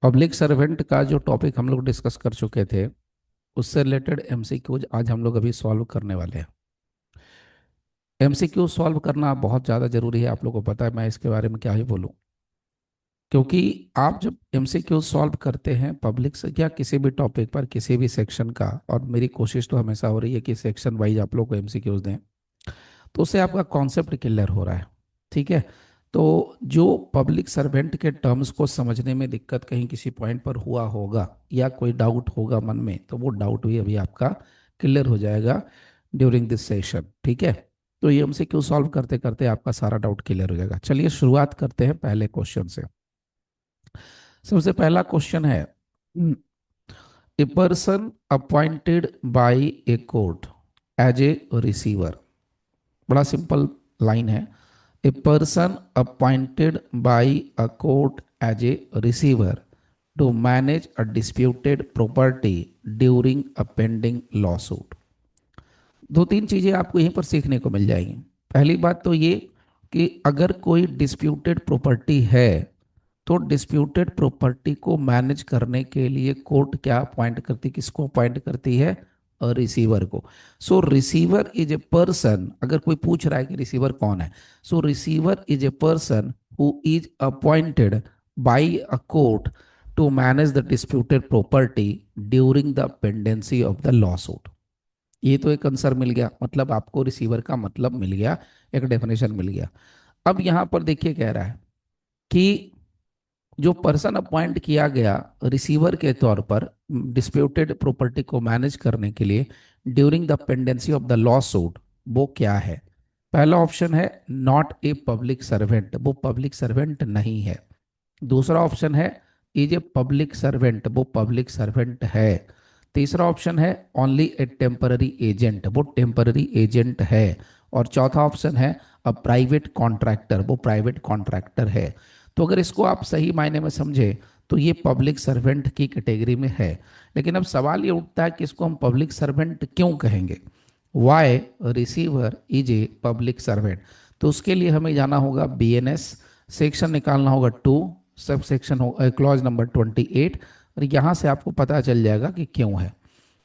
Public servant का जो topic हम लोग डिस्कस कर चुके थे उससे रिलेटेड एमसीक्यूज आज हम लोग अभी सॉल्व करने वाले हैं। एमसीक्यू सॉल्व करना बहुत ज़्यादा जरूरी है, आप लोगों को पता है, मैं इसके बारे में क्या ही बोलूं। क्योंकि आप जब एमसीक्यू सॉल्व करते हैं पब्लिक से या किसी भी टॉपिक पर किसी भी सेक्शन का, और मेरी कोशिश तो हमेशा हो रही है कि सेक्शन वाइज आप लोग को एमसीक्यूज दें, तो उससे आपका कॉन्सेप्ट क्लियर हो रहा है। ठीक है। तो जो पब्लिक सर्वेंट के टर्म्स को समझने में दिक्कत कहीं किसी पॉइंट पर हुआ होगा या कोई डाउट होगा मन में, तो वो डाउट भी अभी आपका क्लियर हो जाएगा ड्यूरिंग दिस सेशन। ठीक है। तो ये हमसे क्यों सॉल्व करते करते आपका सारा डाउट क्लियर हो जाएगा। चलिए शुरुआत करते हैं पहले क्वेश्चन से। सबसे पहला क्वेश्चन है, a person appointed by a court as a receiver. बड़ा सिंपल लाइन है। A person appointed by a court as a receiver to manage a disputed property during a pending law suit. दो तीन चीजें आपको यहीं पर सीखने को मिल जाएंगी। पहली बात तो ये कि अगर कोई डिस्प्यूटेड प्रॉपर्टी है तो डिस्प्यूटेड प्रॉपर्टी को मैनेज करने के लिए कोर्ट क्या अपॉइंट करती, किसको अपॉइंट करती है? रिसीवर को। So receiver is a person, अगर कोई पूछ रहा है कि रिसीवर कौन है, so receiver is a person who is appointed by a court to manage the disputed property during the pendency of the lawsuit. ये तो एक आंसर मिल गया, मतलब आपको रिसीवर का मतलब मिल गया, एक डेफिनेशन मिल गया। अब यहां पर देखिए कह रहा है कि जो पर्सन अपॉइंट किया गया रिसीवर के तौर पर डिस्प्यूटेड प्रॉपर्टी को मैनेज करने के लिए during the pendency of the law suit, वो क्या है? पहला ऑप्शन है नॉट ए पब्लिक सर्वेंट, वो पब्लिक सर्वेंट नहीं है। दूसरा ऑप्शन है इज ए पब्लिक सर्वेंट, वो पब्लिक सर्वेंट है। तीसरा ऑप्शन है ओनली ए टेम्पररी एजेंट, वो टेम्पररी एजेंट है। और चौथा ऑप्शन है अ प्राइवेट कॉन्ट्रैक्टर, वो प्राइवेट कॉन्ट्रैक्टर है। तो अगर इसको आप सही मायने में समझे तो ये पब्लिक सर्वेंट की कैटेगरी में है। लेकिन अब सवाल ये उठता है कि इसको हम पब्लिक सर्वेंट क्यों कहेंगे? Why receiver is a public servant? तो उसके लिए हमें जाना होगा बीएनएस, सेक्शन निकालना होगा 2, सब सेक्शन हो क्लॉज नंबर 28, और यहाँ से आपको पता चल जाएगा कि क्यों है।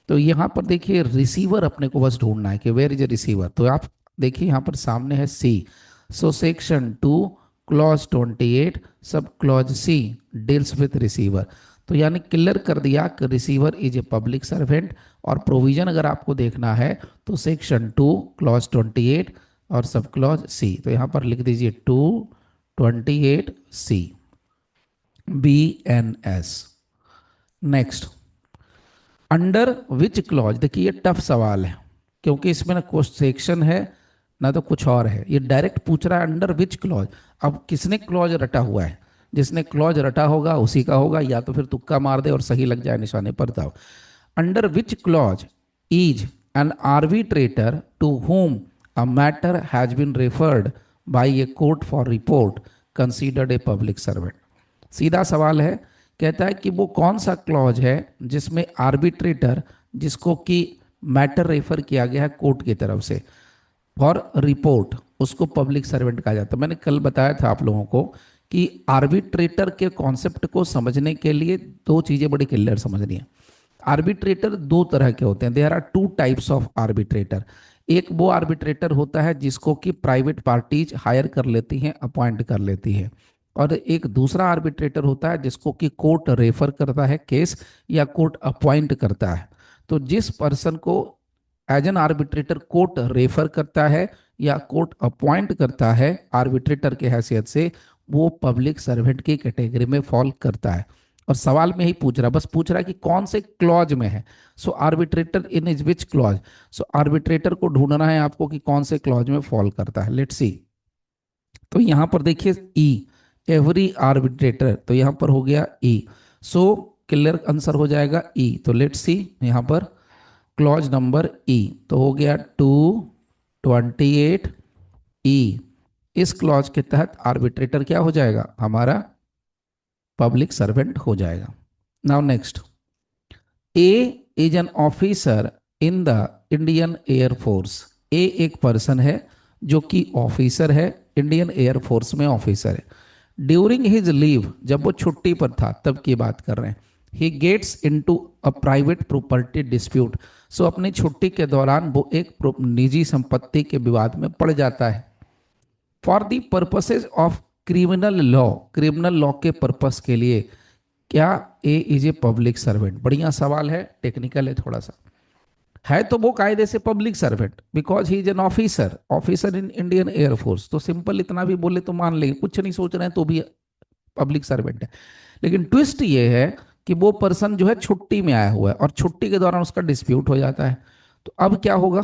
तो यहाँ पर देखिए रिसीवर अपने को बस ढूंढना है कि वेयर इज ए रिसीवर। तो आप देखिए यहाँ पर सामने है सी। So section 2 clause 28 sub clause C deals with receiver. तो यानी क्लियर कर दिया कि receiver is a public servant. और प्रोविजन अगर आपको देखना है तो सेक्शन 2 क्लॉज 28 और सब क्लॉज सी। तो यहाँ पर लिख दीजिए 228 सी BNS। Next, under which clause, देखिए ये टफ सवाल है क्योंकि इसमें ना कुछ सेक्शन है ना तो कुछ और है। ये डायरेक्ट पूछ रहा है अंडर विच क्लॉज। अब किसने क्लॉज रटा हुआ है? जिसने क्लॉज रटा होगा उसी का होगा, या तो फिर तुक्का मार दे और सही लग जाए निशाने पर। जाओ, under which clause is an arbitrator to whom a matter has been referred by a court for report considered a public servant। सीधा सवाल है, कहता है कि वो कौन सा क्लॉज है जिसमें आर्बिट्रेटर, जिसको कि मैटर रेफर किया गया है कोर्ट की तरफ से, और रिपोर्ट, उसको पब्लिक सर्वेंट कहा जाता है। मैंने कल बताया था आप लोगों को कि आर्बिट्रेटर के कॉन्सेप्ट को समझने के लिए दो चीजें बड़ी क्लियर समझनी है। आर्बिट्रेटर दो तरह के होते हैं, there are two types of arbitrator. एक वो आर्बिट्रेटर होता है जिसको कि प्राइवेट पार्टीज हायर कर लेती हैं, अपॉइंट कर लेती है। और एक दूसरा आर्बिट्रेटर होता है जिसको कि कोर्ट रेफर करता है केस, या कोर्ट अपॉइंट करता है। तो जिस पर्सन को as an arbitrator court refer करता है या कोर्ट अपॉइंट करता है आर्बिट्रेटर के हैसियत से, वो पब्लिक सर्वेंट की कैटेगरी में फॉल करता है। और सवाल में ही पूछ रहा, बस पूछ रहा है कि कौन से क्लॉज में है। So arbitrator in is which clause. So arbitrator को ढूंढना है आपको कि कौन से क्लॉज में फॉल करता है। Let's see. तो यहां पर देखिए ई, एवरी आर्बिट्रेटर, तो यहां पर हो गया ई। सो क्लियर आंसर हो जाएगा ई। तो लेट्स सी यहां पर क्लॉज नंबर ई, तो हो गया 228 ई। इस क्लॉज के तहत आर्बिट्रेटर क्या हो जाएगा? हमारा पब्लिक सर्वेंट हो जाएगा। Now next, A is an officer in the Indian air force. A एक पर्सन है जो कि ऑफिसर है, इंडियन एयरफोर्स में ऑफिसर है। ड्यूरिंग हिज लीव, जब वो छुट्टी पर था तब की बात कर रहे हैं, he gets into a private property dispute. So अपनी छुट्टी के दौरान वो एक निजी संपत्ति के विवाद में पड़ जाता है। For the purposes of criminal law, criminal law के पर्पस के लिए, क्या ए इज ए पब्लिक सर्वेंट? बढ़िया सवाल है, टेक्निकल है थोड़ा सा। है तो वो कायदे से public servant, because he is an officer, officer in Indian air force. तो सिंपल इतना भी बोले तो मान लेंगे, कुछ नहीं सोच रहे हैं तो भी पब्लिक सर्वेंट है। लेकिन ट्विस्ट ये है कि वो पर्सन जो है छुट्टी में आया हुआ है और छुट्टी के दौरान उसका डिस्प्यूट हो जाता है। तो अब क्या होगा?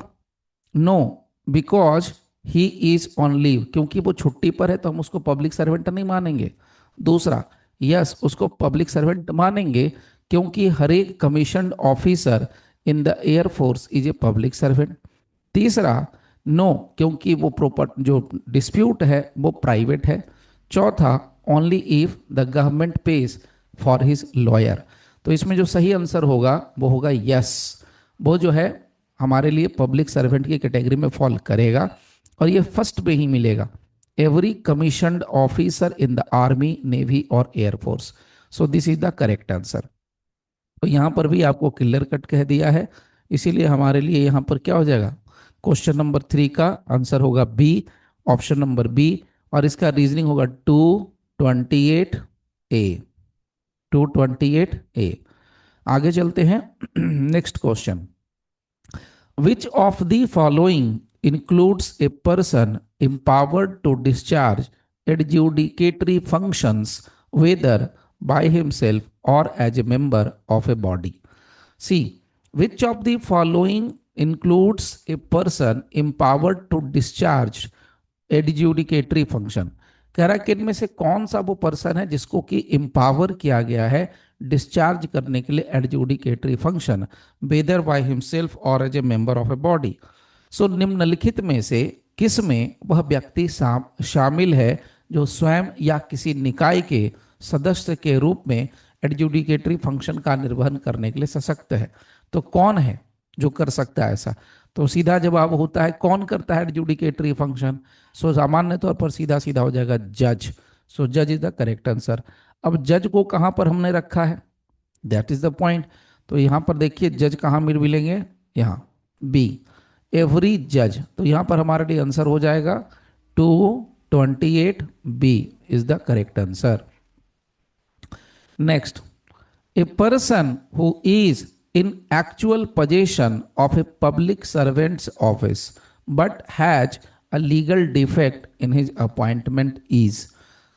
No, because he is on leave, क्योंकि वो छुट्टी पर है तो हम उसको पब्लिक सर्वेंट नहीं मानेंगे। दूसरा, यस, उसको पब्लिक सर्वेंट मानेंगे क्योंकि हर एक commission officer in the air force is a public servant. तीसरा, नो, क्योंकि वो प्रॉपर जो डिस्प्यूट है वो प्राइवेट है। चौथा, only if the government page for his lawyer. तो इसमें जो सही आंसर होगा वो होगा यस, वो जो है हमारे लिए पब्लिक सर्वेंट की कैटेगरी में फॉल करेगा, और ये फर्स्ट पे ही मिलेगा, every commissioned officer in the army, navy और air force. So this is the correct answer. तो यहाँ पर भी आपको क्लियर कट कह दिया है, इसीलिए हमारे लिए यहाँ पर क्या हो जाएगा, क्वेश्चन नंबर 3 का आंसर होगा बी, ऑप्शन नंबर बी। और इसका रीजनिंग होगा 228A, 228A। आगे चलते हैं। Next question, which of the following includes a person empowered to discharge adjudicatory functions, whether by himself or as a member of a body? See, which of the following includes a person empowered to discharge adjudicatory function? कह रहा है कि इनमें से कौन सा वो person है जिसको कि एम्पावर किया गया है डिस्चार्ज करने के लिए adjudicatory function, whether by himself और as a member of a body. So निम्नलिखित में से किस में वह व्यक्ति शामिल है जो स्वयं या किसी निकाय के सदस्य के रूप में एडजुडिकेटरी फंक्शन का निर्वहन करने के लिए सशक्त है? तो कौन है जो कर सकता है ऐसा? तो सीधा जवाब होता है कौन करता है एडजुडिकेटरी फंक्शन? सो सामान्य तौर पर सीधा सीधा हो जाएगा जज। सो जज इज द करेक्ट आंसर। अब जज को कहां पर हमने रखा है, दैट इज द पॉइंट। तो यहां पर देखिए जज कहां मिलेंगे, यहां बी, एवरी जज। तो यहां पर हमारे लिए आंसर हो जाएगा 228B is the correct answer. Next, a person who is in actual possession of a public servant's office but has a legal defect in his appointment is।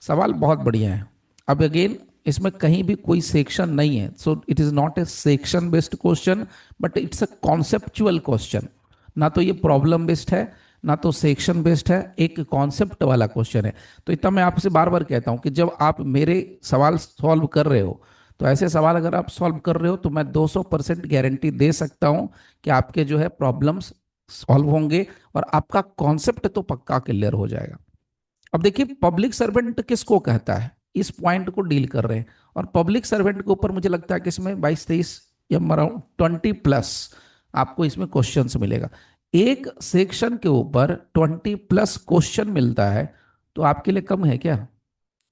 सवाल बहुत बढ़िया है। अब अगेन इसमें कहीं भी कोई सेक्शन नहीं है, so it is not A section based question, but it's a conceptual question. ना तो ये प्रॉब्लम बेस्ड है ना तो सेक्शन बेस्ड है, एक कॉन्सेप्ट वाला क्वेश्चन है। तो इतना मैं आपसे बार बार कहता हूं कि जब आप मेरे सवाल सॉल्व कर रहे हो, तो ऐसे सवाल अगर आप सॉल्व कर रहे हो तो मैं 200% गारंटी दे सकता हूं कि आपके जो है प्रॉब्लम्स सॉल्व होंगे और आपका कॉन्सेप्ट तो पक्का क्लियर हो जाएगा। अब देखिए पब्लिक सर्वेंट किसको कहता है, इस पॉइंट को डील कर रहे हैं। और पब्लिक सर्वेंट के ऊपर मुझे लगता है कि इसमें 22-23 या अराउंड 20+ आपको इसमें क्वेश्चंस मिलेगा। एक सेक्शन के ऊपर 20+ क्वेश्चन मिलता है तो आपके लिए कम है क्या?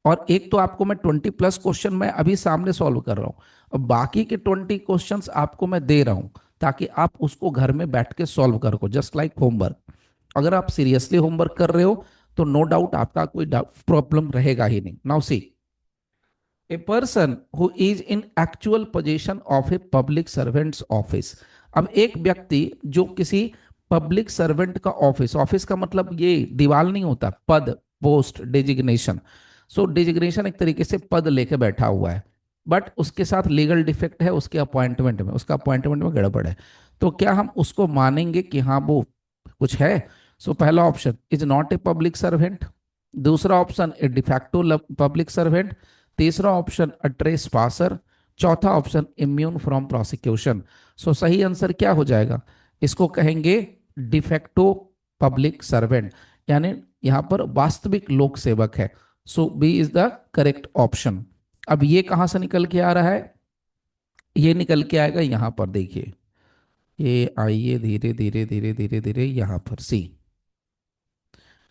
और एक तो आपको मैं 20+ क्वेश्चन मैं अभी सामने सॉल्व कर रहा हूं, और बाकी के 20 क्वेश्चंस आपको मैं दे रहा हूं ताकि आप उसको घर में बैठ के सॉल्व करो, जस्ट लाइक होमवर्क। अगर आप सीरियसली होमवर्क कर रहे हो तो नो डाउट आपका कोई प्रॉब्लम रहेगा ही नहीं। Now see, A person who is in actual position of a public servants office. अब एक व्यक्ति जो किसी पब्लिक सर्वेंट का ऑफिस, ऑफिस का मतलब ये दीवार नहीं होता, पद, पोस्ट, डेजिग्नेशन। सो डेजिग्नेशन एक तरीके से पद लेके बैठा हुआ है, बट उसके साथ लीगल डिफेक्ट है उसके अपॉइंटमेंट में, उसका अपॉइंटमेंट में गड़बड़ है। तो क्या हम उसको मानेंगे कि हाँ वो कुछ है? सो पहला option is not a public servant, दूसरा option a de facto public servant, तीसरा ऑप्शन अ ट्रेस पासर, चौथा option immune from prosecution. So सही आंसर क्या हो जाएगा? इसको कहेंगे डिफेक्टो पब्लिक सर्वेंट, यानी यहां पर वास्तविक लोक सेवक है। So B is the correct option. अब ये कहां से निकल के आ रहा है? ये निकल के आएगा यहां पर, देखिए ये आइए धीरे धीरे धीरे धीरे धीरे यहां पर सी,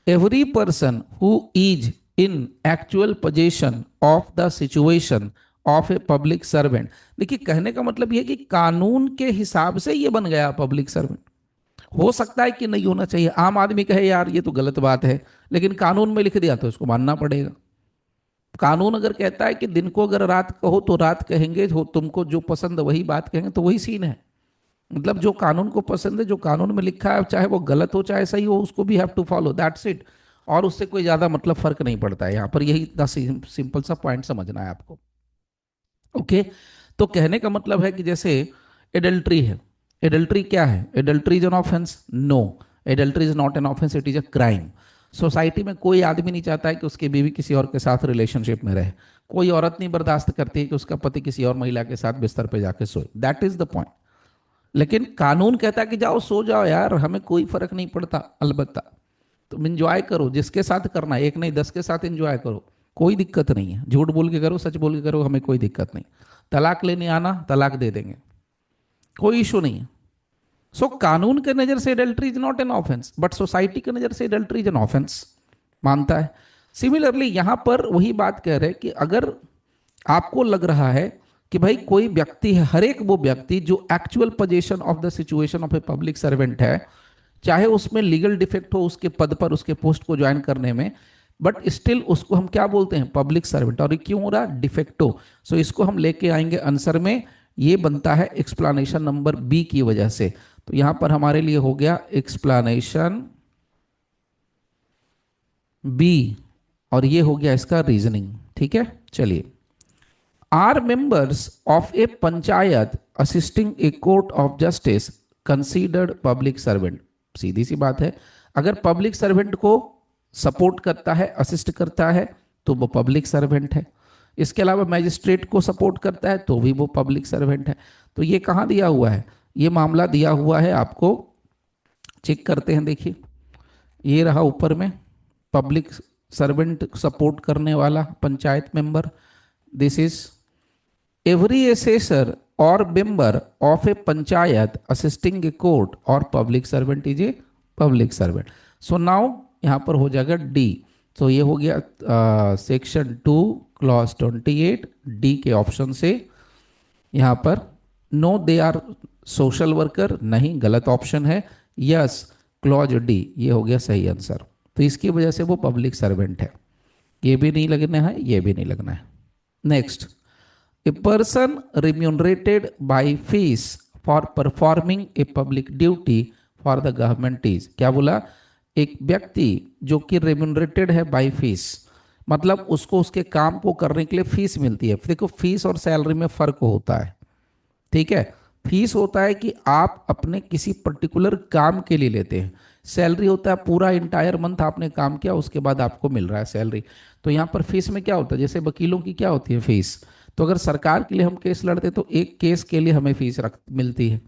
every person who is in actual position of the situation of a public servant. देखिए, कहने का मतलब यह है कि कानून के हिसाब से ये बन गया पब्लिक सर्वेंट। हो सकता है कि नहीं होना चाहिए, आम आदमी कहे यार ये तो गलत बात है, लेकिन कानून में लिख दिया तो इसको मानना पड़ेगा। कानून अगर कहता है कि दिन को अगर रात कहो तो रात कहेंगे, हो तुमको जो पसंद वही बात कहेंगे, तो वही सीन है। मतलब जो कानून को पसंद है, जो कानून में लिखा है, चाहे वो गलत हो चाहे सही हो, उसको भी have to follow, that's it. और उससे कोई ज्यादा मतलब फर्क नहीं पड़ता है यहाँ पर, यही इतना सिंपल सा पॉइंट समझना है आपको। ओके। तो कहने का मतलब है कि जैसे एडल्ट्री है, एडल्ट्री क्या है? Adultery is an offence? No, adultery is not an offence, it is a crime. Society में कोई आदमी नहीं चाहता है कि उसकी बीवी किसी और के साथ रिलेशनशिप में रहे। कोई औरत नहीं बर्दाश्त करती है कि उसका पति किसी और महिला के साथ बिस्तर पे जाके सोए, दैट इज द पॉइंट। लेकिन कानून कहता है कि जाओ सो जाओ यार, हमें कोई फर्क नहीं पड़ता, अलबत्ता तुम इंजॉय करो, जिसके साथ करना है, एक नहीं 10 के साथ इंजॉय करो, कोई दिक्कत नहीं है। झूठ बोल के करो, सच बोल के करो, हमें कोई दिक्कत नहीं। तलाक लेने आना, तलाक दे देंगे, कोई इशू नहीं है। सो कानून के नजर से adultery is not an offence, but society के नजर से एडल्ट्री इज एन ऑफेंस मानता है। सिमिलरली यहां पर वही बात कह रहे हैं कि अगर आपको लग रहा है कि भाई कोई व्यक्ति है, हर एक वो व्यक्ति जो actual position of the situation of a public servant है, चाहे उसमें लीगल डिफेक्ट हो उसके पद पर, उसके पोस्ट को ज्वाइन करने में, बट स्टिल उसको हम क्या बोलते हैं? Public servant. और ये क्यों हो रहा? डिफेक्टो। सो इसको हम लेके आएंगे आंसर में, ये बनता है एक्सप्लेनेशन नंबर बी की वजह से। तो यहां पर हमारे लिए हो गया एक्सप्लेनेशन बी, और ये हो गया इसका रीजनिंग। ठीक है, चलिए। Are members of a panchayat assisting a court of justice considered public servant? सीधी सी बात है, अगर पब्लिक सर्वेंट को सपोर्ट करता है, असिस्ट करता है, तो वो पब्लिक सर्वेंट है। इसके अलावा मैजिस्ट्रेट को सपोर्ट करता है तो भी वो पब्लिक सर्वेंट है। तो ये कहाँ दिया हुआ है? ये मामला दिया हुआ है आपको, चेक करते हैं, देखिए ये रहा ऊपर में, पब्लिक सर्वेंट सपोर्ट करने वाला panchayat member, this is every assessor or member of a panchayat assisting a court or public servant is a public servant. So now यहाँ पर हो जाएगा डी। तो ये हो गया सेक्शन 2 क्लॉज 28 डी के ऑप्शन से। यहाँ पर no they are social worker, नहीं, गलत ऑप्शन है। यस, क्लॉज डी, ये हो गया सही आंसर। तो इसकी वजह से वो पब्लिक सर्वेंट है। ये भी नहीं लगना है, ये भी नहीं लगना है। Next, a person remunerated by fees for performing a public duty for the government is? क्या बोला? एक व्यक्ति जो कि रेम्यूनरेटेड है बाय फीस, मतलब उसको उसके काम को करने के लिए फीस मिलती है। देखो, फीस और सैलरी में फर्क होता है, ठीक है। फीस होता है कि आप अपने किसी पर्टिकुलर काम के लिए लेते हैं, सैलरी होता है पूरा इंटायर मंथ आपने काम किया उसके बाद आपको मिल रहा है सैलरी। तो यहाँ पर फीस में क्या होता है? जैसे वकीलों की क्या होती है फीस, तो अगर सरकार के लिए हम केस लड़ते तो एक केस के लिए हमें फीस रख मिलती है।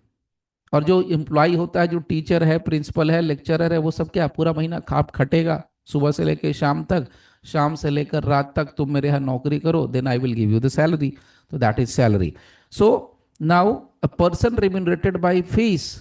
और जो एम्प्लॉय होता है, जो टीचर है, प्रिंसिपल है, लेक्चरर है, वो सब क्या पूरा महीना खाप खटेगा, सुबह से लेकर शाम तक, शाम से लेकर रात तक तुम मेरे यहाँ नौकरी करो, then I will give you the salary. तो that is salary. So now a person remunerated by fees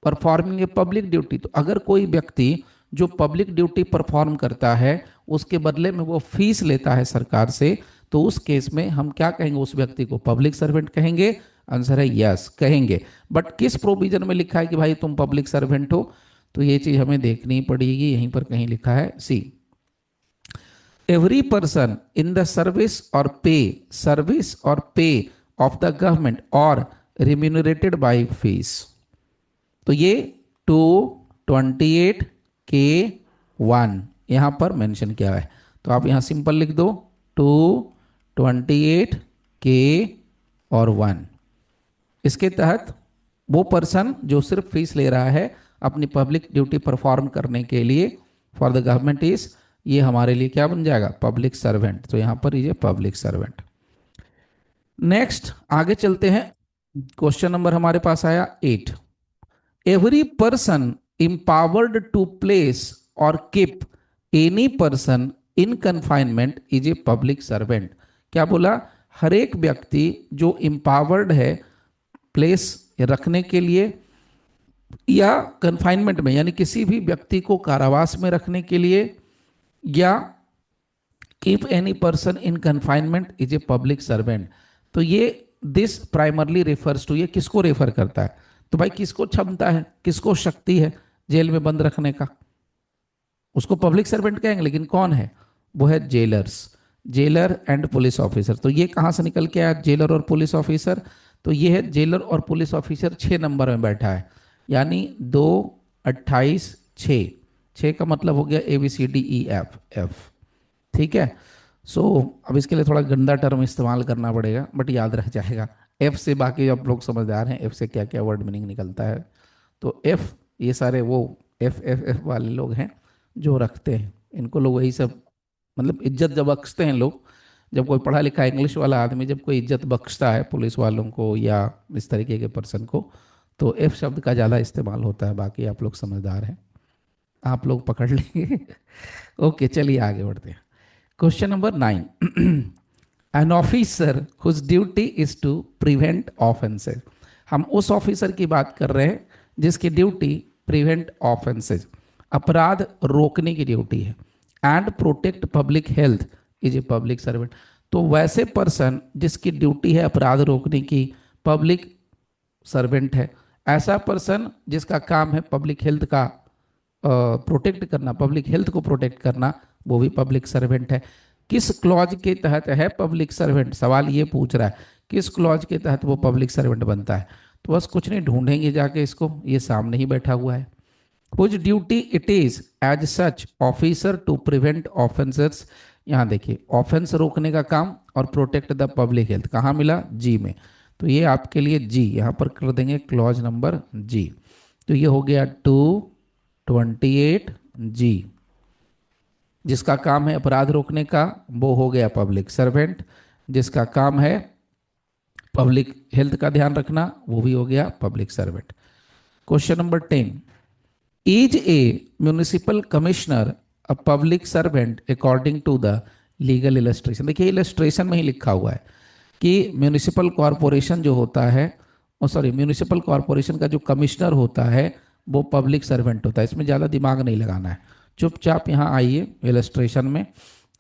performing a public duty, तो अगर कोई व्यक्ति जो पब्लिक ड्यूटी परफॉर्म करता है उसके बदले में वो फीस लेता है सरकार से, तो उस केस में हम क्या कहेंगे? उस व्यक्ति को पब्लिक सर्वेंट कहेंगे। आंसर है यस, कहेंगे। बट किस प्रोविजन में लिखा है कि भाई तुम पब्लिक सर्वेंट हो? तो ये चीज हमें देखनी पड़ेगी, यहीं पर कहीं लिखा है C, every person in the service और पे ऑफ द गवर्नमेंट और रिम्यूनरेटेड बाय फीस। तो ये 228 के 1 यहां पर मेंशन किया है, तो आप यहां सिंपल लिख दो 228 के और 1। इसके तहत वो पर्सन जो सिर्फ फीस ले रहा है अपनी पब्लिक ड्यूटी परफॉर्म करने के लिए फॉर द गवर्नमेंट इज, ये हमारे लिए क्या बन जाएगा? Public servant. तो यहां पर ये पब्लिक सर्वेंट। नेक्स्ट आगे चलते हैं, क्वेश्चन नंबर हमारे पास आया 8। Every person empowered to place or keep any person in confinement is a public servant। क्या बोला? हर एक व्यक्ति जो empowered है प्लेस रखने के लिए या कन्फाइनमेंट में, यानी किसी भी व्यक्ति को कारावास में रखने के लिए या if any person in confinement is a public servant, तो ये दिस प्राइमरली रेफर्स टू, ये किसको रेफर करता है? तो भाई किसको क्षमता है, किसको शक्ति है जेल में बंद रखने का, उसको पब्लिक सर्वेंट कहेंगे। लेकिन कौन है? वो है jailers, jailer and police officer. तो ये कहाँ से निकल के आया जेलर और पुलिस ऑफिसर? तो ये है जेलर और पुलिस ऑफिसर 6 नंबर में बैठा है, यानी 2, 28, 6। 6 का मतलब हो गया ABCDEF, एफ। ठीक है। सो अब इसके लिए थोड़ा गंदा टर्म इस्तेमाल करना पड़ेगा, बट याद रह जाएगा। एफ से बाकी आप लोग समझदार हैं, एफ से क्या क्या वर्ड मीनिंग निकलता है। तो एफ, ये सारे वो एफ वाले लोग हैं जो रखते हैं, इनको लोग वही सब, मतलब इज्जत जब बख्शते हैं लोग, जब कोई पढ़ा लिखा इंग्लिश वाला आदमी जब कोई इज्जत बख्शता है पुलिस वालों को या इस तरीके के पर्सन को, तो एफ शब्द का ज़्यादा इस्तेमाल होता है। बाकी आप लोग समझदार हैं, आप लोग पकड़ लेंगे। ओके, चलिए आगे बढ़ते हैं। Question number 9। An officer whose duty is to prevent offences. हम उस ऑफिसर की बात कर रहे हैं जिसकी ड्यूटी प्रिवेंट ऑफेंसेस, अपराध रोकने की ड्यूटी है, and protect public health is a public servant. तो वैसे पर्सन जिसकी ड्यूटी है अपराध रोकने की, पब्लिक सर्वेंट है। ऐसा पर्सन जिसका काम है पब्लिक हेल्थ का प्रोटेक्ट करना, पब्लिक हेल्थ को प्रोटेक्ट करना, वो भी पब्लिक सर्वेंट है। किस क्लॉज के तहत है पब्लिक सर्वेंट? सवाल ये पूछ रहा है किस क्लॉज के तहत वो पब्लिक सर्वेंट बनता है। तो बस कुछ नहीं, ढूंढेंगे जाके इसको, ये सामने ही बैठा हुआ है। Whose duty it is as such officer to prevent offenses। यहाँ देखिए, ऑफेंस रोकने का काम और प्रोटेक्ट द पब्लिक हेल्थ कहाँ मिला? जी में। तो ये आपके लिए जी, यहाँ पर कर देंगे क्लॉज नंबर जी। तो ये हो गया 228 जी। जिसका काम है अपराध रोकने का वो हो गया पब्लिक सर्वेंट, जिसका काम है पब्लिक हेल्थ का ध्यान रखना वो भी हो गया public servant. Question number 10। Is a municipal commissioner a public servant according to the legal illustration? देखिए इलस्ट्रेशन में ही लिखा हुआ है कि म्यूनिसिपल कॉरपोरेशन जो होता है, सॉरी, म्यूनिसिपल कॉरपोरेशन का जो कमिश्नर होता है वो पब्लिक सर्वेंट होता है। इसमें ज़्यादा दिमाग नहीं लगाना है, चुपचाप यहाँ आइए इलस्ट्रेशन में।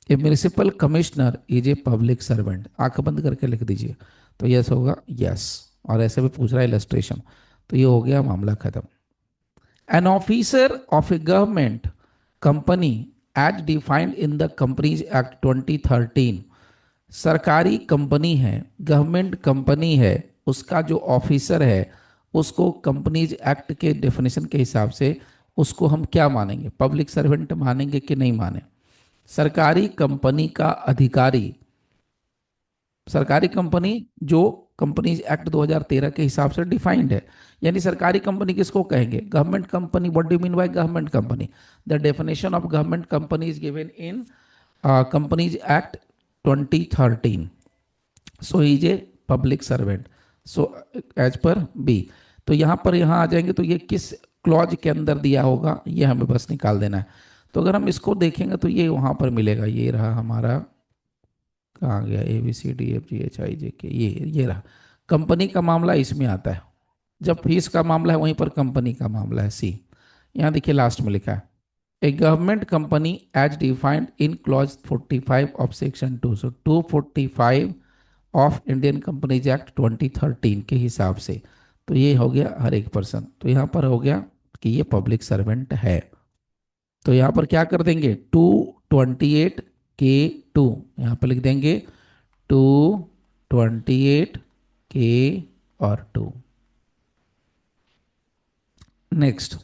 A municipal commissioner is a public servant, आंख बंद करके लिख दीजिए। तो यस होगा, यस। और ऐसे भी पूछ रहा है इलस्ट्रेशन, तो ये हो गया मामला खत्म। An officer of a government company as defined in the Companies Act 2013, सरकारी कंपनी है, गवर्नमेंट कंपनी है, उसका जो ऑफिसर है उसको कंपनीज एक्ट के डेफिनेशन के हिसाब से उसको हम क्या मानेंगे? पब्लिक सर्वेंट मानेंगे कि नहीं माने? सरकारी कंपनी का अधिकारी, सरकारी कंपनी जो कंपनीज एक्ट 2013 के हिसाब से डिफाइंड है, यानी सरकारी कंपनी किसको कहेंगे? Government company. What do mean by government company? The definition of government company is given in companies act 2013। So is a public servant, so as per B. तो यहाँ पर यहाँ आ जाएंगे तो ये किस क्लॉज के अंदर दिया होगा ये हमें बस निकाल देना है। तो अगर हम इसको देखेंगे तो ये वहाँ पर मिलेगा, ये रहा हमारा, कहाँ गया, ABCDFGHIJK, ये रहा। कंपनी का मामला इसमें आता है, जब फीस का मामला है वहीं पर कंपनी का मामला है सी। यहाँ देखिए लास्ट में लिखा है a government company as defined in clause 45 of section 2। So 245 of Indian companies act 2013 के हिसाब से तो ये हो गया हर एक पर्सन। तो यहाँ पर हो गया कि ये पब्लिक सर्वेंट है। तो यहाँ पर क्या कर देंगे? 228K2 यहाँ पर लिख देंगे, 228K और 2। Next,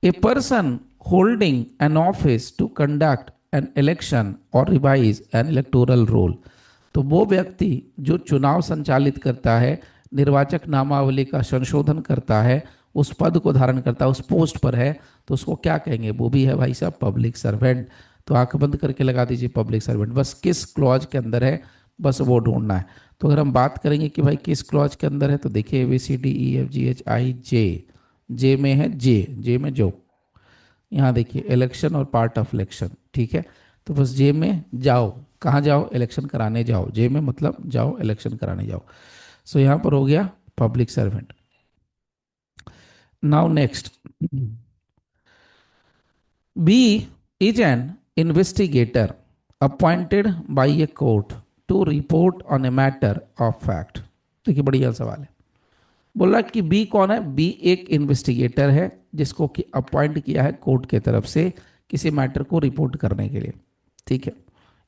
a person holding an office to conduct an election और रिवाइज एन इलेक्टोरल रोल। तो वो व्यक्ति जो चुनाव संचालित करता है, निर्वाचक नामावली का संशोधन करता है, उस पद को धारण करता है, उस पोस्ट पर है, तो उसको क्या कहेंगे? वो भी है भाई साहब पब्लिक सर्वेंट। तो आंख बंद करके लगा दीजिए पब्लिक सर्वेंट, बस किस क्लॉज के अंदर है बस वो ढूंढना है। तो अगर हम बात करेंगे कि भाई किस क्लॉज के अंदर है, तो देखिए ABCDEFGHI जे में है, जे में जो, यहाँ देखिए इलेक्शन और पार्ट ऑफ इलेक्शन, ठीक है। तो बस जे में जाओ, कहाँ जाओ? इलेक्शन कराने जाओ, जे में मतलब जाओ इलेक्शन कराने जाओ। सो यहाँ पर हो गया public servant. Now next, B is an investigator appointed by a court to report on a matter of fact. देखिए बढ़िया सवाल है। बोला कि बी कौन है? बी एक इन्वेस्टिगेटर है जिसको कि अपॉइंट किया है कोर्ट के तरफ से किसी मैटर को रिपोर्ट करने के लिए। ठीक है,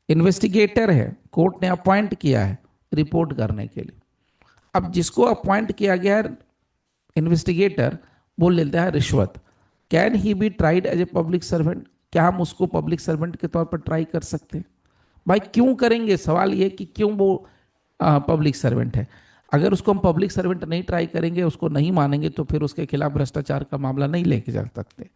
इन्वेस्टिगेटर है, कोर्ट ने अपॉइंट किया है रिपोर्ट करने के लिए। अब जिसको अपॉइंट किया गया है इन्वेस्टिगेटर, वो लेता है रिश्वत। Can he be tried as a public servant? क्या हम उसको पब्लिक सर्वेंट के तौर पर ट्राई कर सकते हैं? भाई क्यों करेंगे? सवाल ये कि क्यों वो पब्लिक सर्वेंट है। अगर उसको हम पब्लिक सर्वेंट नहीं ट्राई करेंगे, उसको नहीं मानेंगे, तो फिर उसके खिलाफ भ्रष्टाचार का मामला नहीं लेके जा सकते,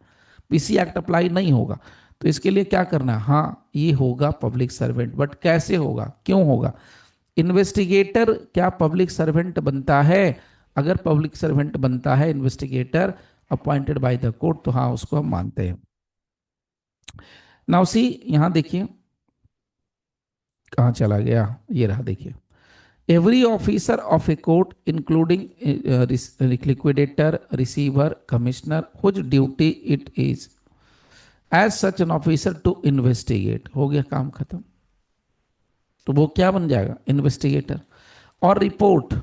पीसी एक्ट अप्लाई नहीं होगा। तो इसके लिए क्या करना है? हाँ, ये होगा पब्लिक सर्वेंट, बट कैसे होगा, क्यों होगा? इन्वेस्टिगेटर क्या पब्लिक सर्वेंट बनता है? अगर पब्लिक सर्वेंट बनता है investigator appointed by the court, तो हाँ उसको हम मानते हैं। नाउ सी, यहां देखिए कहाँ चला गया, ये रहा देखिए। Every officer of a court including liquidator, receiver, commissioner, whose duty it is as such an officer to investigate, हो गया काम खत्म। तो वो क्या बन जाएगा? इन्वेस्टिगेटर। और report,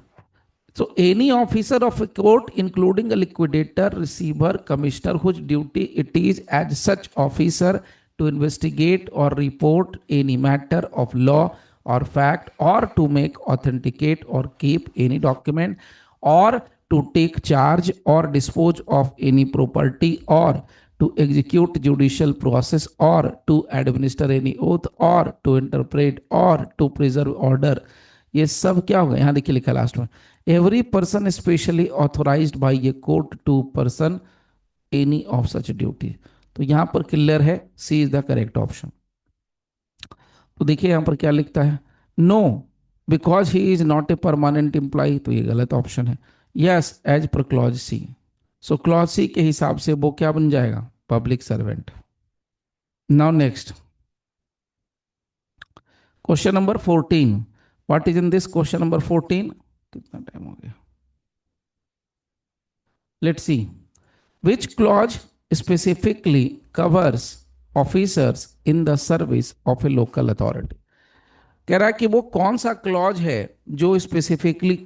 so any officer of a court including a liquidator, receiver, commissioner whose duty it is as such officer to investigate or report any matter of law or fact, or to make, authenticate or keep any document, or to take charge or dispose of any property, or to execute judicial process, or to administer any oath, or to interpret or to preserve order। ये सब क्या होगा? यहां देखिए लिखा last में, every person specially authorised by a court to person any of such duty. तो यहां पर क्लियर है, C is the correct option. तो देखिए यहां पर क्या लिखता है, no because he is not a permanent employ, तो ये गलत ऑप्शन है। Yes as per clause C, so clause C के हिसाब से वो क्या बन जाएगा? Public servant. Now next question number 14। What is in this question number 14? कितना टाइम हो गया? Let's see, which clause specifically covers officers in the service of a local authority। कह रहा है कि वो कौन सा क्लॉज है जो स्पेसिफिकली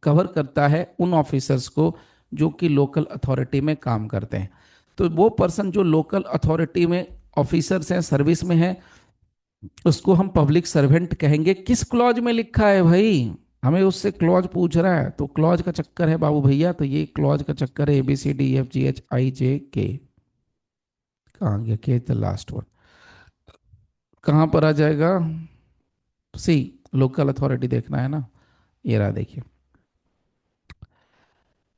कवर करता है उन ऑफिसर्स को जो कि लोकल अथॉरिटी में काम करते हैं। तो वो पर्सन जो लोकल अथॉरिटी में ऑफिसर्स हैं, सर्विस में है, उसको हम पब्लिक सर्वेंट कहेंगे। किस क्लॉज में लिखा है भाई? हमें उससे क्लॉज पूछ रहा है, तो क्लॉज का चक्कर है बाबू भैया। तो ये क्लॉज का चक्कर है, ABCDEFGHIJK। कहाँ गया के? द लास्ट वन कहाँ पर आ जाएगा? सी, लोकल अथॉरिटी देखना है ना। ये रहा देखिए,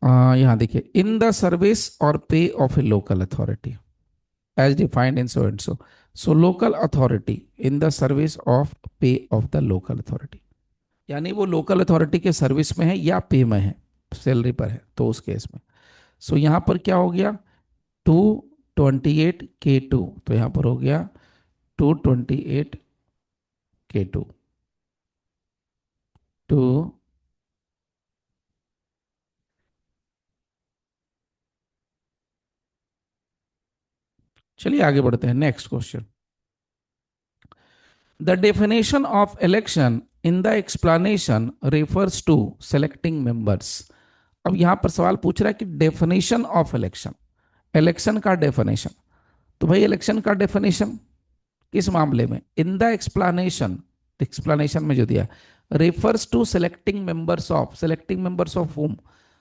यहाँ देखिए, इन द सर्विस और pay of a local authority as defined in so and so. So local authority in the service of pay of the local authority, यानी वो लोकल अथॉरिटी के सर्विस में है या पे में है, सैलरी पर है, तो उस केस में। सो यहाँ पर क्या हो गया? 228K2, तो यहाँ पर हो गया 228K2 टू। चलिए आगे बढ़ते हैं, next question. The definition of election in the explanation refers to selecting members. अब यहां पर सवाल पूछ रहा है कि डेफिनेशन ऑफ इलेक्शन, इलेक्शन का डेफिनेशन। तो भाई इलेक्शन का डेफिनेशन किस मामले में? इन द एक्सप्लेनेशन, एक्सप्लेनेशन में जो दिया, refers to selecting members of, selecting members of whom,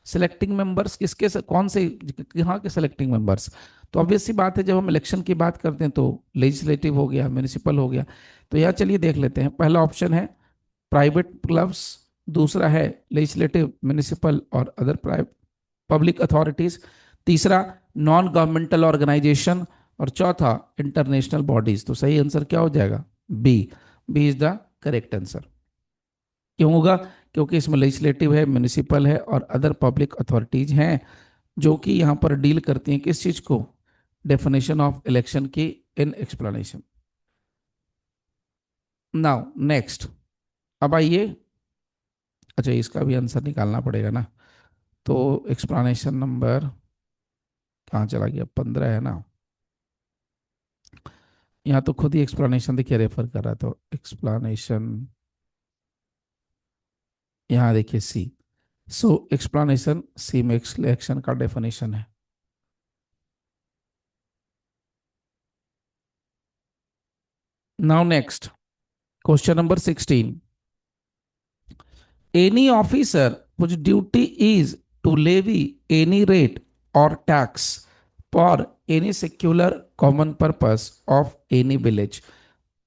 selecting members किसके से, कौन से, यहाँ के सेलेक्टिंग मेंबर्स। तो ऑब्वियस सी बात है, जब हम इलेक्शन की बात करते हैं तो लेजिस्लेटिव हो गया, म्यूनिसिपल हो गया। तो यहाँ चलिए देख लेते हैं। पहला ऑप्शन है प्राइवेट क्लब्स, दूसरा है लेजिस्लेटिव, म्यूनिसिपल और अदर प्राइवेट पब्लिक अथॉरिटीज, तीसरा नॉन गवर्नमेंटल ऑर्गेनाइजेशन, और चौथा इंटरनेशनल बॉडीज। तो सही आंसर क्या हो जाएगा? B. B is the correct answer. क्यों होगा? क्योंकि इसमें लेजिस्लेटिव है, म्यूनिसिपल है और अदर पब्लिक अथॉरिटीज हैं जो कि यहाँ पर डील करती हैं किस चीज को? डेफिनेशन ऑफ इलेक्शन की इन एक्सप्लेनेशन। नाउ नेक्स्ट, अब आइए, अच्छा इसका भी आंसर निकालना पड़ेगा ना। तो एक्सप्लेनेशन नंबर कहाँ चला गया? 15 है ना। यहाँ तो खुद ही एक्सप्लेनेशन देखिए रेफर कर रहा, तो एक्सप्लेनेशन यहाँ देखिए सी। सो एक्सप्लेनेशन सी में एक्शन का डेफिनेशन है। Now next, question number 16। Any officer whose duty is to levy any rate or tax for any secular common purpose of any village,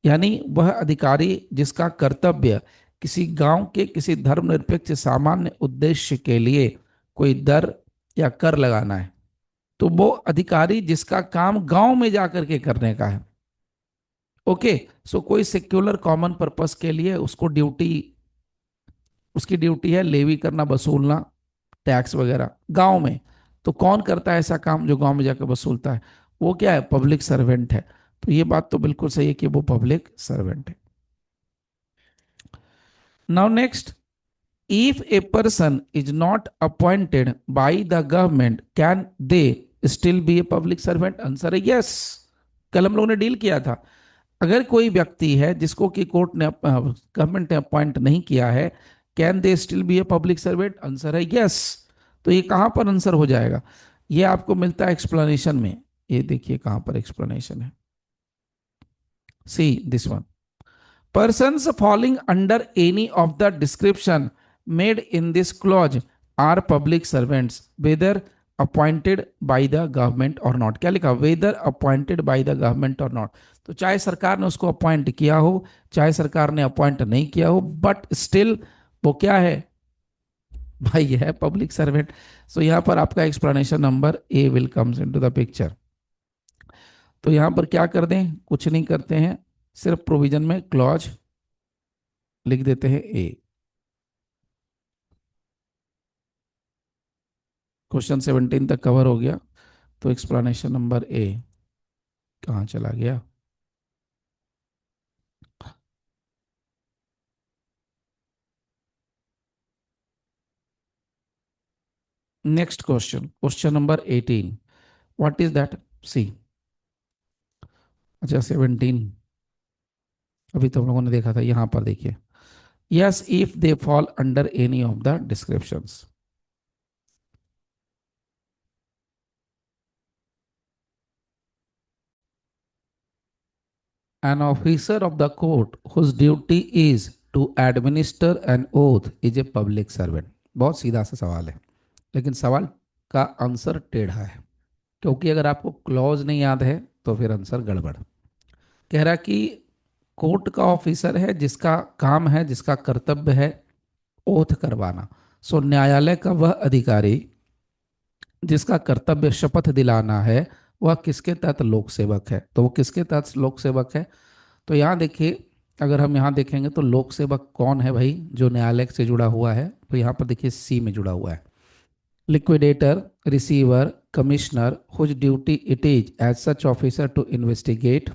यानी वह अधिकारी जिसका कर्तव्य किसी गांव के किसी धर्मनिरपेक्ष सामान्य उद्देश्य के लिए कोई दर या कर लगाना है, तो वो अधिकारी जिसका काम गांव में जाकर के करने का है। ओके, सो कोई सेक्युलर कॉमन पर्पस के लिए उसको ड्यूटी, उसकी ड्यूटी है लेवी करना, वसूलना, टैक्स वगैरह गांव में। तो कौन करता है ऐसा काम जो गांव में जाकर वसूलता है? वो क्या है? पब्लिक सर्वेंट है। तो ये बात तो बिल्कुल सही है कि वो पब्लिक सर्वेंट है। Now next, if a person is not appointed by the government can they still be A public servant? Answer है यस। कल हम लोगों ने डील किया था, अगर कोई व्यक्ति है जिसको कि कोर्ट ने गवर्नमेंट ने अपॉइंट नहीं किया है, can they still be A public servant? Answer है यस। तो ये कहां पर आंसर हो जाएगा? ये आपको मिलता है एक्सप्लेनेशन में। ये देखिए कहां पर एक्सप्लेनेशन है, see this one. Persons falling under any of the description made in this clause are public servants whether appointed by the government or not। क्या लिखा? whether appointed by the government or not। तो चाहे सरकार ने उसको appoint किया हो, चाहे सरकार ने अपॉइंट नहीं किया हो, बट स्टिल वो क्या है भाई? ये है पब्लिक सर्वेंट। सो यहाँ पर आपका explanation number A will comes into the picture. तो यहाँ पर क्या कर दें? कुछ नहीं करते हैं, सिर्फ प्रोविजन में क्लॉज लिख देते हैं ए। क्वेश्चन 17 तक कवर हो गया। तो एक्सप्लेनेशन नंबर ए कहाँ चला गया? Next question, question number 18। What is that? C. अच्छा 17 अभी तो हम लोगों ने देखा था, यहां पर देखिए, yes if they fall under any of the descriptions. An officer of the court whose duty is to administer an oath is a public servant। बहुत सीधा सा सवाल है, लेकिन सवाल का आंसर टेढ़ा है, क्योंकि अगर आपको क्लॉज नहीं याद है तो फिर आंसर गड़बड़। कह रहा कि कोर्ट का ऑफिसर है जिसका काम है, जिसका कर्तव्य है ओथ करवाना। सो न्यायालय का वह अधिकारी जिसका कर्तव्य शपथ दिलाना है, वह किसके तहत लोक सेवक है? तो वो किसके तहत लोक सेवक है? तो यहाँ देखिए, अगर हम यहाँ देखेंगे तो लोक सेवक कौन है भाई जो न्यायालय से जुड़ा हुआ है? तो यहाँ पर देखिए सी में जुड़ा हुआ है, liquidator, receiver, commissioner whose duty it is as such officer to investigate,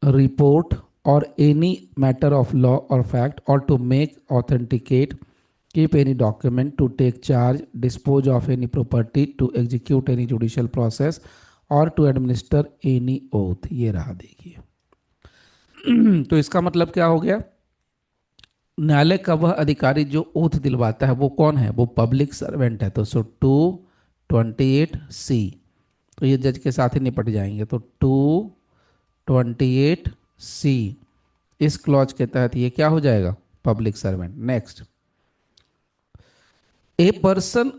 report or any matter of law or fact, or to make, authenticate, keep any document, to take charge, dispose of any property, to execute any judicial process, और to administer any oath. ये रहा देखिए। तो इसका मतलब क्या हो गया? न्यायालय का वह अधिकारी जो ओथ दिलवाता है वो कौन है? वो पब्लिक सर्वेंट है। तो सो 228C, तो ये जज के साथ ही निपट जाएंगे। तो 228C इस क्लॉज के तहत ये क्या हो जाएगा? Public servant. Next, a person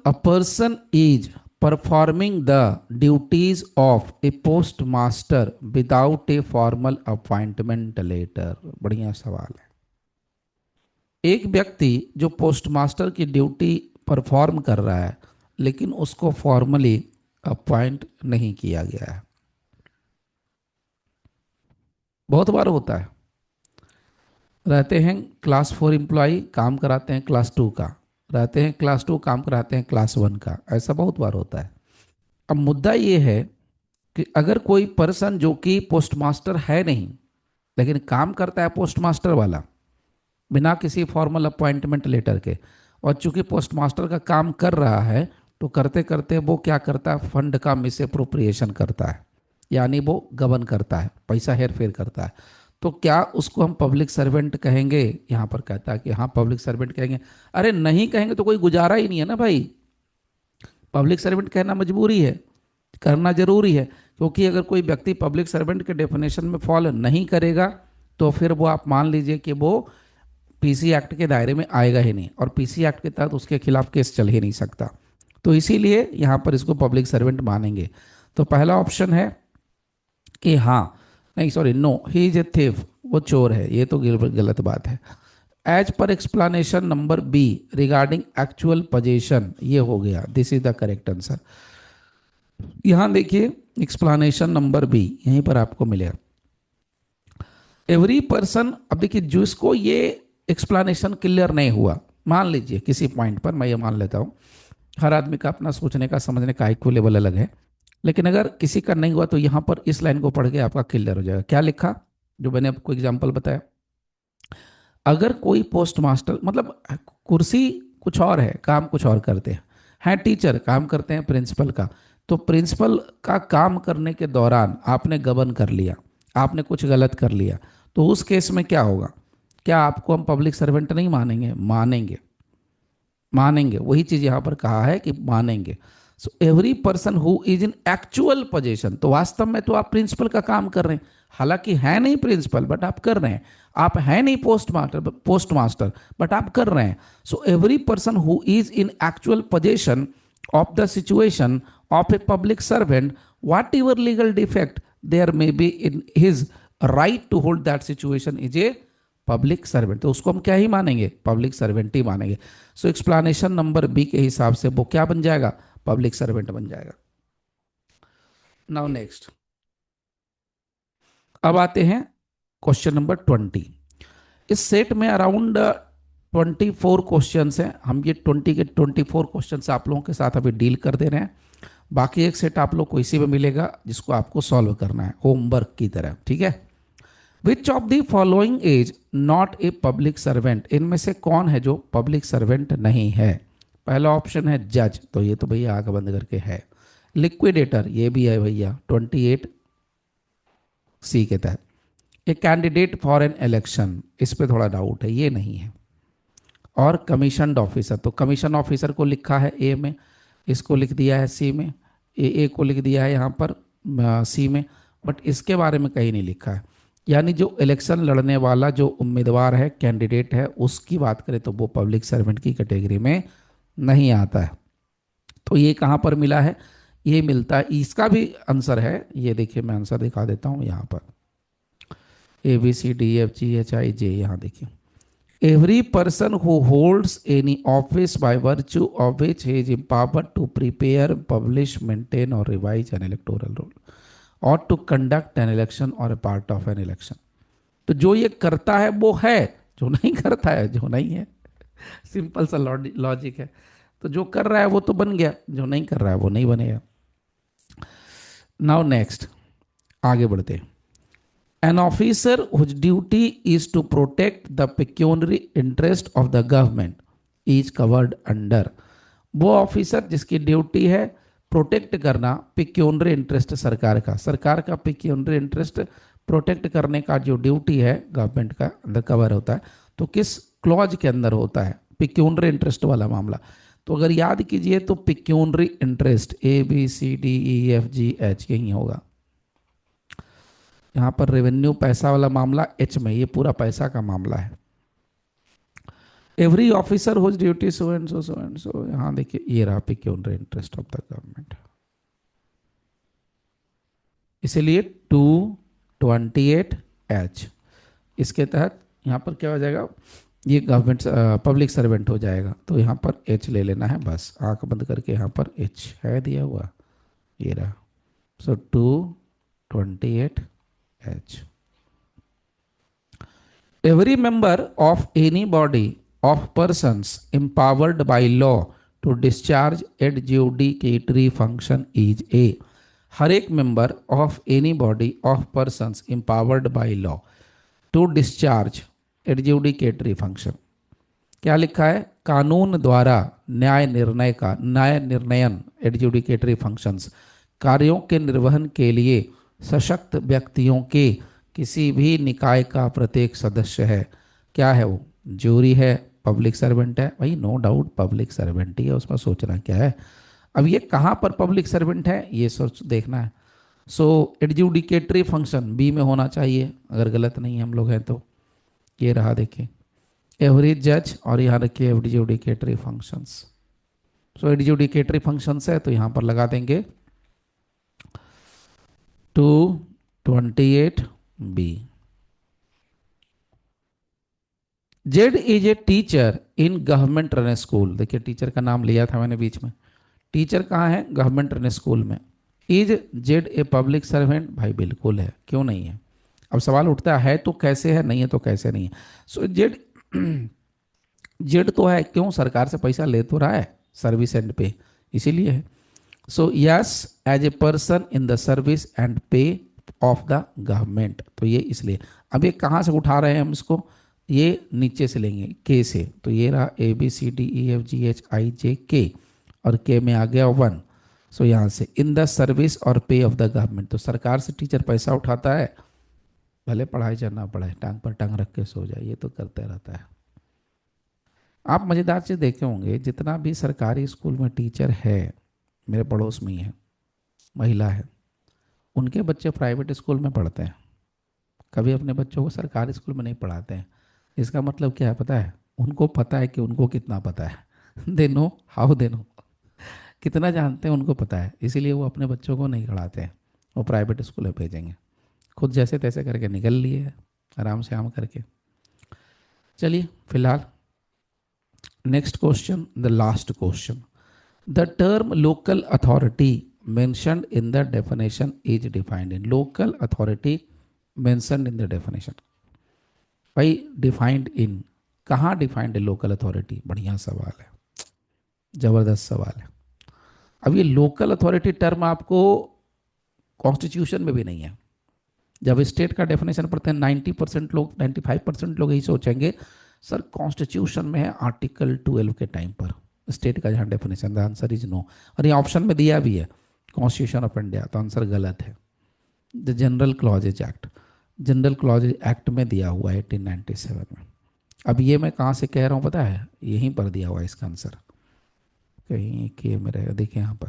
is performing the duties of a postmaster without a formal appointment letter। बढ़िया सवाल है। एक व्यक्ति जो पोस्टमास्टर की ड्यूटी परफॉर्म कर रहा है, लेकिन उसको फॉर्मली अपॉइंट नहीं किया गया है। बहुत बार होता है, रहते हैं क्लास 4 एम्प्लॉय, काम कराते हैं क्लास 2 का, रहते हैं क्लास 2, काम कराते हैं क्लास 1 का। ऐसा बहुत बार होता है। अब मुद्दा ये है कि अगर कोई पर्सन जो कि पोस्टमास्टर है नहीं, लेकिन काम करता है पोस्टमास्टर वाला बिना किसी फॉर्मल अपॉइंटमेंट लेटर के, और चूंकि पोस्टमास्टर का काम कर रहा है, तो करते करते वो क्या करता है? फंड का मिस अप्रोप्रिएशन करता है। यानी वो गबन करता है, पैसा हेर फेर करता है। तो क्या उसको हम पब्लिक सर्वेंट कहेंगे? यहाँ पर कहता है कि हाँ पब्लिक सर्वेंट कहेंगे। अरे नहीं कहेंगे तो कोई गुजारा ही नहीं है ना भाई। पब्लिक सर्वेंट कहना मजबूरी है, करना जरूरी है। क्योंकि अगर कोई व्यक्ति पब्लिक सर्वेंट के डेफिनेशन में फॉल नहीं करेगा तो फिर वो आप मान लीजिए कि वो पीसी एक्ट के दायरे में आएगा ही नहीं, और पीसी एक्ट के तहत उसके खिलाफ केस चल ही नहीं सकता। तो इसीलिए यहाँ पर इसको पब्लिक सर्वेंट मानेंगे। तो पहला ऑप्शन है कि हाँ, नहीं sorry, no, he is a thief, वो चोर है, ये तो गलत बात है। As per explanation number B regarding actual position, ये हो गया, this is the correct answer. यहां देखिए एक्सप्लेनेशन नंबर बी यहीं पर आपको मिलेगा। एवरी पर्सन, अब देखिए जिसको ये एक्सप्लेनेशन क्लियर नहीं हुआ, मान लीजिए किसी पॉइंट पर, मैं ये मान लेता हूं, हर आदमी का अपना सोचने का समझने का IQ लेवल अलग है, लेकिन अगर किसी का नहीं हुआ तो यहाँ पर इस लाइन को पढ़ के आपका क्लियर हो जाएगा। क्या लिखा, जो मैंने आपको एग्जांपल बताया, अगर कोई पोस्ट मास्टर, मतलब कुर्सी कुछ और है, काम कुछ और करते हैं टीचर काम करते हैं प्रिंसिपल का, तो प्रिंसिपल का काम करने के दौरान आपने गबन कर लिया, आपने कुछ गलत कर लिया, तो उस केस में क्या होगा? क्या आपको हम पब्लिक सर्वेंट नहीं मानेंगे? मानेंगे, मानेंगे। वही चीज यहां पर कहा है कि मानेंगे। सो every person who is in actual position, तो वास्तव में तो आप प्रिंसिपल का काम कर रहे हैं, हालांकि है नहीं प्रिंसिपल बट आप कर रहे हैं। आप है नहीं पोस्ट मास्टर बट आप कर रहे हैं। So every person who is in actual position of the situation of a public servant, whatever legal defect there may be in his right to hold that situation, is a public servant. तो उसको हम क्या ही मानेंगे? Public servant ही मानेंगे। सो explanation number B के हिसाब से वो क्या बन जाएगा? पब्लिक सर्वेंट बन जाएगा। नाउ नेक्स्ट, अब आते हैं क्वेश्चन नंबर 20। इस सेट में अराउंड 24 क्वेश्चन हैं। हम ये 20 के 24 क्वेश्चन आप लोगों के साथ अभी डील कर दे रहे हैं। बाकी एक सेट आप लोग को इसी में मिलेगा जिसको आपको सॉल्व करना है होमवर्क की तरह, ठीक है। Which of the following is not a public servant, इनमें से कौन है जो पब्लिक सर्वेंट नहीं है? पहला ऑप्शन है जज, तो ये तो भैया आंख बंद करके है। लिक्विडेटर, ये भी है भैया 28C के तहत। A candidate for an election, इस पे थोड़ा डाउट है, ये नहीं है। और कमीशन ऑफिसर, तो कमीशन ऑफिसर को लिखा है ए में, इसको लिख दिया है सी में, ए को लिख दिया है यहाँ पर सी में, बट इसके बारे में कहीं नहीं लिखा है। यानी जो इलेक्शन लड़ने वाला जो उम्मीदवार है, कैंडिडेट है, उसकी बात करें तो वो पब्लिक सर्वेंट की कैटेगरी में नहीं आता है। तो ये कहाँ पर मिला है? ये मिलता है, इसका भी आंसर है, ये देखिए मैं आंसर दिखा देता हूँ यहाँ पर, ABCDEFGHIJ, यहाँ देखिए, every person who holds any office by virtue of which he is empowered to prepare, publish, maintain or revise an electoral roll or to conduct an election or a part of an election। तो जो ये करता है वो है, जो नहीं करता है जो नहीं है। सिंपल सा लॉजिक है। तो जो कर रहा है वो तो बन गया, जो नहीं कर रहा है वो नहीं बनेगा। नाउ नेक्स्ट, आगे बढ़ते हैं। An officer whose duty is to protect the pecuniary interest of the government is covered under, वो ऑफिसर जिसकी ड्यूटी है प्रोटेक्ट करना पिक्यूनरी इंटरेस्ट सरकार का पिक्यूनरी इंटरेस्ट प्रोटेक्ट करने का जो ड्यूटी है गवर्नमेंट का अंदर कवर होता है। तो किस क्लॉज के अंदर होता है पिक्यूनरी इंटरेस्ट वाला मामला? तो अगर याद कीजिए तो पिक्यूनरी इंटरेस्ट ABCDEFGH यही होगा। यहाँ पर रेवेन्यू पैसा वाला मामला एच में, ये पूरा पैसा का मामला है। Every officer whose duty so and so so and so, यहाँ देखिए ये रहा pecuniary interest of the government. इसीलिए 228H, इसके तहत यहाँ पर क्या हो जाएगा? ये गवर्नमेंट पब्लिक सर्वेंट हो जाएगा। तो यहाँ पर H ले लेना है, बस आंख बंद करके यहाँ पर H है दिया हुआ, ये रहा। सो 228H। Every member of any body of persons empowered by law to discharge adjudicatory function is a, हर एक member of any body of persons empowered by law to discharge adjudicatory function, क्या लिखा है? कानून द्वारा न्याय निर्णयन एडजुडिकेटरी फंक्शंस, कार्यों के निर्वहन के लिए सशक्त व्यक्तियों के किसी भी निकाय का प्रत्येक सदस्य है। क्या है वो? जूरी है, पब्लिक सर्वेंट है भाई, नो डाउट पब्लिक सर्वेंट ही है, उसमें सोचना क्या है। अब ये कहाँ पर पब्लिक सर्वेंट है ये सोच देखना है। सो एडजुडिकेटरी फंक्शन बी में होना चाहिए, अगर गलत नहीं हम लोग हैं तो। ये रहा देखिए, एवरी जज, और यहाँ रखिए adjudicatory functions. So adjudicatory functions है तो यहाँ पर लगा देंगे 228 B. Z is a teacher in government run school. देखिए टीचर का नाम लिया था मैंने बीच में, टीचर कहाँ है? गवर्नमेंट रन स्कूल में। Is Z A public servant? भाई बिल्कुल है, क्यों नहीं है। अब सवाल उठता है तो कैसे है, नहीं है तो कैसे नहीं है। सो जेड जेड तो है, क्यों? सरकार से पैसा ले तो रहा है, सर्विस एंड पे, इसीलिए है। So yes, as a person in the service and pay of the government, तो ये इसलिए। अब ये कहाँ से उठा रहे हैं हम इसको? ये नीचे से लेंगे के से, तो ये रहा ABCDEFGHIJK, और के में आ गया 1। सो यहाँ से इन द सर्विस और पे ऑफ द गवर्नमेंट, तो सरकार से टीचर पैसा उठाता है, भले पढ़ाई करना पड़े, टांग पर टांग रख के सो जाए, ये तो करते रहता है। आप मज़ेदार चीज़ देखे होंगे, जितना भी सरकारी स्कूल में टीचर है, मेरे पड़ोस में ही है, महिला है, उनके बच्चे प्राइवेट स्कूल में पढ़ते हैं, कभी अपने बच्चों को सरकारी स्कूल में नहीं पढ़ाते हैं। इसका मतलब क्या है पता है? उनको पता है कि उनको कितना पता है they know how they know, कितना जानते हैं उनको पता है, इसीलिए वो अपने बच्चों को नहीं पढ़ाते हैं, वो प्राइवेट स्कूल में भेजेंगे। खुद जैसे तैसे करके निकल लिए आराम से आम करके। चलिए फिलहाल next question, the last question. The term local authority mentioned in the definition is defined in local authority mentioned in the definition। भाई डिफाइंड इन, कहाँ डिफाइंड है लोकल अथॉरिटी? बढ़िया सवाल है, जबरदस्त सवाल है। अब ये लोकल अथॉरिटी टर्म आपको कॉन्स्टिट्यूशन में भी नहीं है। जब स्टेट का डेफिनेशन पढ़ते हैं 90% लोग, 95% लोग यही सोचेंगे सर कॉन्स्टिट्यूशन में है आर्टिकल 12 के टाइम पर स्टेट का जहाँ definition, the answer is no. और ये ऑप्शन में दिया भी है कॉन्स्टिट्यूशन ऑफ इंडिया, तो आंसर गलत है। The general clauses act, general clauses act में दिया हुआ है 1897 में। अब ये मैं कहाँ से कह रहा हूँ पता है? यहीं पर दिया हुआ है इसका आंसर, कहीं के में रहेगा, देखिए यहाँ पर।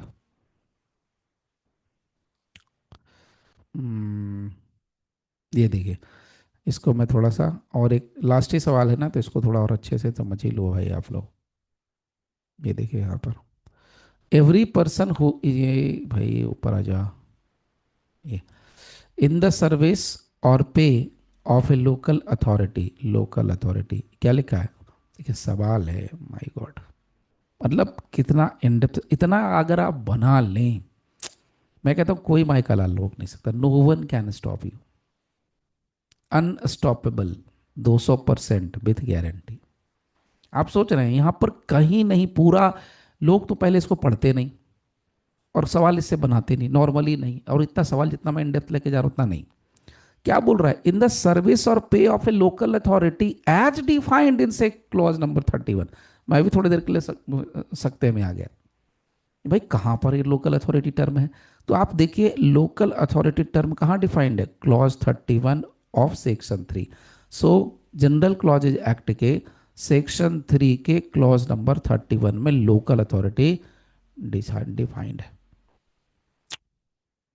हम्म, ये देखिए, इसको मैं थोड़ा सा, और एक लास्ट ही सवाल है ना, तो इसको थोड़ा और अच्छे से समझ ही लो भाई आप लोग। ये देखिए यहाँ पर, एवरी पर्सन हु, ये भाई ऊपर आ जा, ये इन द सर्विस और pay of a local authority, local authority क्या लिखा है? देखिए सवाल है, माय गॉड, मतलब कितना इन डेप्थ, इतना अगर आप बना लें, मैं कहता हूँ कोई माइका लाल रोक नहीं सकता, no one can stop you, unstoppable, 200% with guarantee. आप सोच रहे हैं यहाँ पर कहीं नहीं, पूरा लोग तो पहले इसको पढ़ते नहीं और सवाल इससे बनाते नहीं, नॉर्मली नहीं, और इतना सवाल जितना मैं इन डेप्थ लेके जा रहा हूँ उतना नहीं। क्या बोल रहा है? इन द सर्विस और pay of a local authority as defined in से क्लॉज नंबर 31। मैं भी थोड़ी देर के लिए सकते में आ गया, भाई कहाँ पर ये लोकल अथॉरिटी टर्म है? तो आप देखिए लोकल अथॉरिटी टर्म कहाँ डिफाइंड है? Clause 31 of section 3। So general clauses act के सेक्शन 3 के क्लॉज नंबर 31 में लोकल अथॉरिटी डिफाइंड है।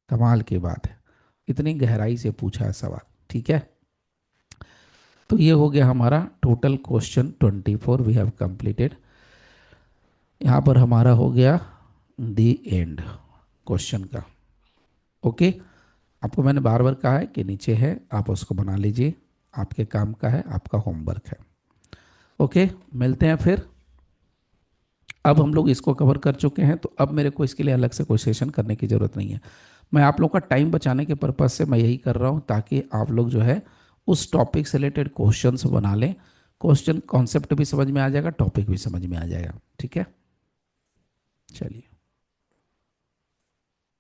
कमाल की बात है, इतनी गहराई से पूछा है सवाल, ठीक है। तो ये हो गया हमारा total question 24 we have completed. यहाँ पर हमारा हो गया दी एंड क्वेश्चन का। ओके, आपको मैंने बार बार कहा है कि नीचे है, आप उसको बना लीजिए, आपके काम का है, आपका होमवर्क है। ओके, मिलते हैं फिर। अब हम लोग इसको कवर कर चुके हैं, तो अब मेरे को इसके लिए अलग से कोई सेशन करने की ज़रूरत नहीं है। मैं आप लोग का टाइम बचाने के पर्पज़ से मैं यही कर रहा हूँ, ताकि आप लोग जो है उस टॉपिक से रिलेटेड क्वेश्चंस बना लें। क्वेश्चन कॉन्सेप्ट भी समझ में आ जाएगा, टॉपिक भी समझ में आ जाएगा, ठीक है। चलिए।